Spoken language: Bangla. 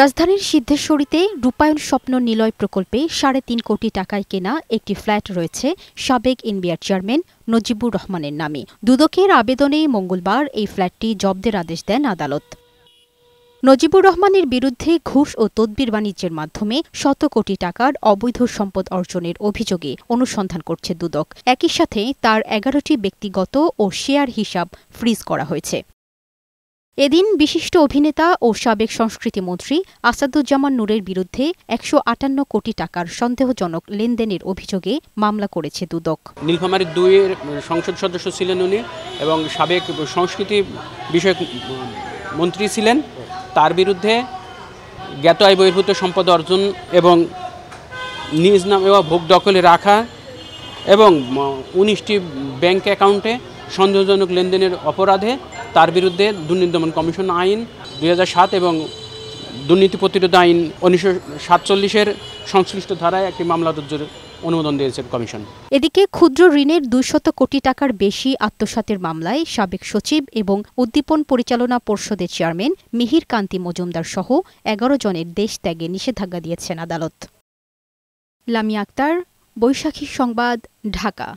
রাজধানীর সিদ্ধেশ্বরীতে রূপায়ণ স্বপ্ন নিলয় প্রকল্পে ৩.৫ কোটি টাকায় কেনা একটি ফ্ল্যাট রয়েছে সাবেক এনবিআর চেয়ারম্যান নজিবুর রহমানের নামে। দুদকের আবেদনে মঙ্গলবার এই ফ্ল্যাটটি জব্দের আদেশ দেন আদালত। নজিবুর রহমানের বিরুদ্ধে ঘুষ ও তদবির বাণিজ্যের মাধ্যমে শত কোটি টাকার অবৈধ সম্পদ অর্জনের অভিযোগে অনুসন্ধান করছে দুদক। একই সাথে তার ১১টি ব্যক্তিগত ও শেয়ার হিসাব ফ্রিজ করা হয়েছে। এদিন বিশিষ্ট অভিনেতা ও সাবেক সংস্কৃতিমন্ত্রী আসাদুজ্জামান নূরের বিরুদ্ধে ১৫৮ কোটি টাকার সন্দেহজনক লেনদেনের অভিযোগে মামলা করেছে দুদক। নীলফামারী ২ এর সংসদ সদস্য ছিলেন উনি এবং সাবেক সংস্কৃতি বিষয়ক মন্ত্রী ছিলেন। তার বিরুদ্ধে জ্ঞাত আয় বহির্ভূত সম্পদ অর্জন এবং নিজ নামে ভোগ দখলে রাখা এবং ১৯টি ব্যাংক অ্যাকাউন্টে সন্দেহজনক লেনদেনের অপরাধে তার বিরুদ্ধে দুর্নীতি দমন কমিশন আইন ২০০৭ এবং দুর্নীতি প্রতিরোধ আইন ১৯৪৭-এর সংশ্লিষ্ট ধারায় একটি মামলা রুজুর অনুমোদন দিয়েছে কমিশন। এদিকে ক্ষুদ্র ঋণের ২০০ কোটি টাকার বেশি আত্মসাতের মামলায় সাবেক সচিব এবং উদ্দীপন পরিচালনা পর্ষদের চেয়ারম্যান মিহির কান্তি মজুমদার সহ ১১ জনের দেশ ত্যাগে নিষেধাজ্ঞা দিয়েছেন আদালত। লামিয়া আক্তার, বৈশাখী সংবাদ, ঢাকা।